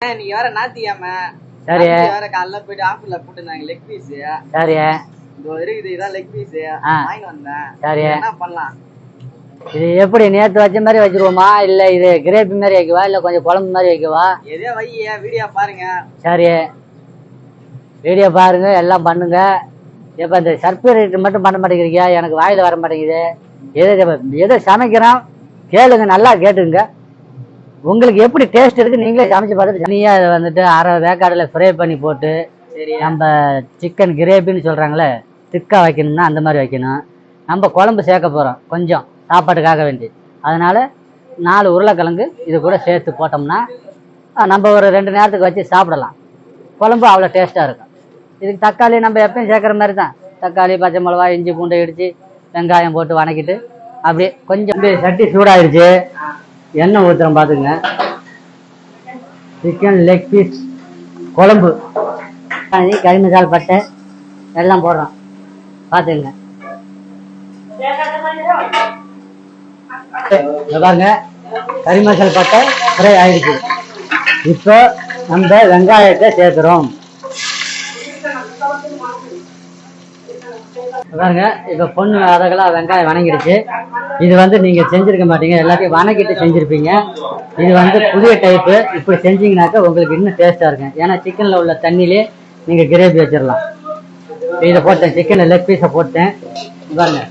நீங்க வேற நாத்தியாம சரி வேற காலைல போயிட்டு ஆஃபர்ல போட்டுருந்தாங்க லெக் பீஸ். சரி இதோ இருக்குது, இதான் லெக் பீஸ் வாங்கி வந்தேன். சரி என்ன பண்ணலாம்? இது எப்படி நேத்து வச்ச மாதிரி வச்சிருவோமா இல்ல இது கிரேவி மாதிரி வைக்கவா இல்ல கொஞ்சம் குழம்பு மாதிரி வைக்கவா? எதே வைய வீடியோ பாருங்க. சரி வீடியோ பாருங்க எல்லாம் பண்ணுங்க. இப்ப இந்த சர்ப்ரைஸ் மட்டும் பண்ண மாட்டேங்கிறீங்க, எனக்கு வாயில வர மாட்டேங்குது. எதை சமைக்கிறோம் கேளுங்க, நல்லா கேட்டுங்க. உங்களுக்கு எப்படி டேஸ்ட் இருக்கு நீங்களே சமைச்சு பார்த்துட்டு தனியா அதை வந்துட்டு அரை வேக்காடுல ஃப்ரை பண்ணி போட்டு நம்ம சிக்கன் கிரேவின்னு சொல்றாங்களே திக்கா வைக்கணும்னா அந்த மாதிரி வைக்கணும். நம்ம குழம்பு சேர்க்க போறோம் கொஞ்சம் சாப்பாட்டுக்காக வேண்டி, அதனால 4 உருளைக்கிழங்கு இது கூட சேர்த்து போட்டோம்னா நம்ம ஒரு 2 நேரத்துக்கு வச்சு சாப்பிடலாம். குழம்பு அவ்வளோ டேஸ்டா இருக்கும். இதுக்கு தக்காளி நம்ம எப்பயும் சேர்க்குற மாதிரி தான், தக்காளி பச்சை மிளகா இஞ்சி பூண்டை இடிச்சு வெங்காயம் போட்டு வணக்கிட்டு அப்படியே கொஞ்சம் சட்டி சூடாயிருச்சு, எண்ணெய் ஊற்றுறோம் பார்த்துங்க. சிக்கன் லெக் பீஸ் குழம்பு கறி மசாலா பட்டை எல்லாம் போடுறோம் பார்த்துங்க. பாருங்க கறி மசாலா பட்டை ஃப்ரை ஆயிடுச்சு. இப்போ நம்ம வெங்காயத்தை சேர்த்துறோம் பாருங்க. இப்போ பொண்ணு அதெல்லாம் வெங்காயம் வணங்கிடுச்சு. இது வந்து நீங்க செஞ்சிருக்க மாட்டீங்க, எல்லாத்தையும் வணக்கிட்டு செஞ்சிருப்பீங்க. இது வந்து புதிய டைப்பு. இப்படி செஞ்சீங்கன்னாக்கா உங்களுக்கு இன்னும் டேஸ்டா இருக்கும். ஏன்னா சிக்கன்ல உள்ள தண்ணியிலே நீங்க கிரேவி வச்சிடலாம். இதை போட்டேன், சிக்கன் லெக் பீஸை போட்டேன் பாருங்க.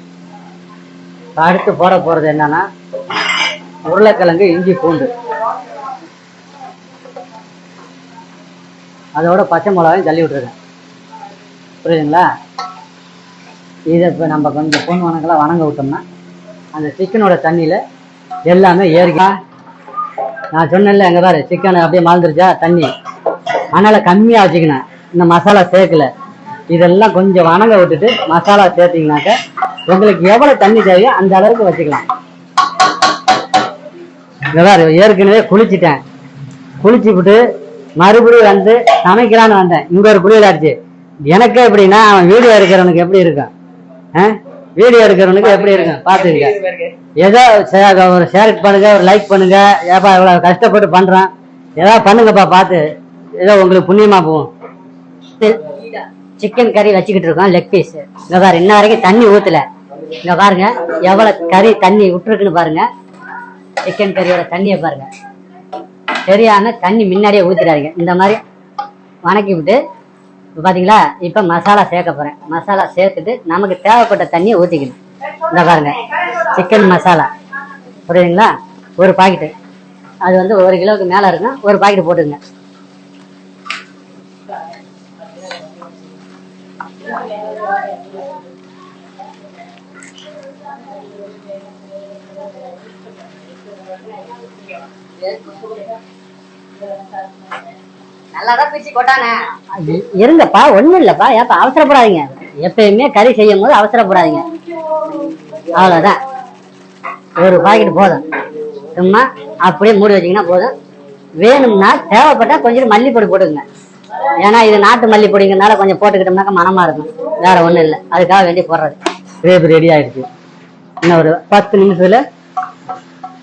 அடுத்து போட போறது என்னன்னா உருளைக்கிழங்கு இஞ்சி பூண்டு அதோட பச்சை மிளகாயும் தள்ளி விட்டுருக்கேன், புரியுதுங்களா? இதை இப்போ நம்ம கொஞ்சம் பொண்ணு வணங்கலாம் வணங்க விட்டோம்னா அந்த சிக்கனோட தண்ணியில் எல்லாமே ஏறிக்கா. நான் சொன்னேன்ல எங்கே பாரு சிக்கன் அப்படியே மறந்துருச்சா தண்ணி, அதனால் கம்மியாக வச்சுக்கினேன். இந்த மசாலா சேர்க்கல, இதெல்லாம் கொஞ்சம் வணங்க விட்டுட்டு மசாலா சேர்த்திங்கனாக்க உங்களுக்கு எவ்வளோ தண்ணி தேவையோ அந்த அளவுக்கு வச்சுக்கலாம். இங்கே பாரு ஏற்கனவே குளிச்சுட்டேன், குளிச்சு விட்டு மறுபடியும் வந்து சமைக்கலான்னு வந்தேன். இங்கே ஒரு குளியல் ஆச்சு. எனக்கு எப்படின்னா அவன் வீடியோ எடுக்கிறவனுக்கு எப்படி இருக்கும், வீடியோ எடுக்கிறவனுக்கு எப்படி இருக்கும் பார்த்துக்க. ஏதோ ஒரு ஷேர் பண்ணுங்க, ஒரு லைக் பண்ணுங்க. ஏப்பா இவ்வளோ கஷ்டப்பட்டு பண்ணுறான், ஏதாவது பண்ணுங்கப்பா பார்த்து, ஏதோ உங்களுக்கு புண்ணியமா போகும். சிக்கன் கறி வச்சுக்கிட்டு இருக்கோம் லெக் பீஸ். இங்கே பாரு இன்ன வரைக்கும் தண்ணி ஊற்றல. இங்கே பாருங்க எவ்வளோ கறி தண்ணி விட்டுருக்குன்னு பாருங்க. சிக்கன் கறியோட தண்ணியை பாருங்க, சரியான தண்ணி முன்னாடியே ஊற்றிடாதீங்க. இந்த மாதிரி வணக்கி விட்டு பார்த்தீங்களா. இப்போ மசாலா சேர்க்க போகிறேன். மசாலா சேர்த்துட்டு நமக்கு தேவைப்பட்ட தண்ணியை ஊற்றிக்கணும். இந்த பாருங்க சிக்கன் மசாலா, புரியுதுங்களா? ஒரு பாக்கெட்டு, அது வந்து 1 கிலோவுக்கு மேலே இருக்கும். ஒரு பாக்கெட் போட்டுங்க. இருங்கப்பா, ஒண்ணும் இல்லப்பா. ஏப்பா அவசரப்படாதீங்க, எப்பயுமே கறி செய்யும் போது அவசரப்படாதீங்க. அவ்வளவுதான், ஒரு பாக்கெட் போதும். சும்மா அப்படியே மூடி வச்சீங்கன்னா போதும். வேணும்னா தேவைப்பட்டா கொஞ்சம் மல்லிப்பொடி போட்டுக்கங்க. ஏன்னா இது நாட்டு மல்லிப்பொடிங்கிறதுனால கொஞ்சம் போட்டுக்கிட்டோம்னாக்கா மனமா இருக்கும், வேற ஒண்ணும் இல்லை. அதுக்காக வேண்டி போடுறது. கிரேவி ரெடி ஆயிடுச்சு. இன்னும் ஒரு 10 நிமிஷத்துல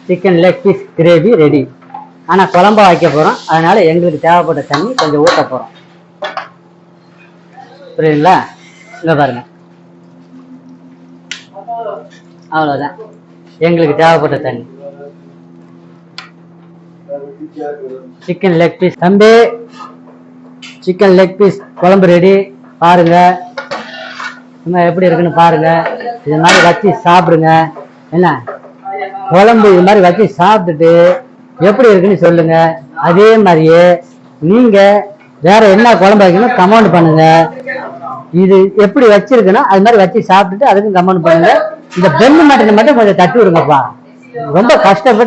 chicken leg piece gravy ready. ஆனா குழம்பா வைக்க போறோம், அதனால எங்களுக்கு தேவைப்பட்ட தண்ணி கொஞ்சம் ஊற்ற போறோம், புரியுதுங்களா? இங்க பாருங்க அவ்வளவுதான் எங்களுக்கு தேவைப்பட்ட தண்ணி. சிக்கன் லெக் பீஸ் தம்பி, சிக்கன் லெக் பீஸ் குழம்பு ரெடி. பாருங்க இன்னும் எப்படி இருக்குன்னு பாருங்க. இது மாதிரி வச்சு சாப்பிடுங்க. என்ன குழம்பு இது மாதிரி வச்சு சாப்பிட்டுட்டு எப்படி இருக்குன்னு சொல்லுங்க. அதே மாதிரியே நீங்க வேற என்ன குழம்பு வைக்கணும் கமெண்ட் பண்ணுங்க. இது எப்படி வச்சிருக்குன்னா அது மாதிரி வச்சு சாப்பிட்டுட்டு அதுக்கும் கமெண்ட் பண்ணுங்க. இந்த பெல் மட்டனை மட்டும் கொஞ்சம் தட்டி விடுங்கப்பா, ரொம்ப கஷ்டப்பட்டு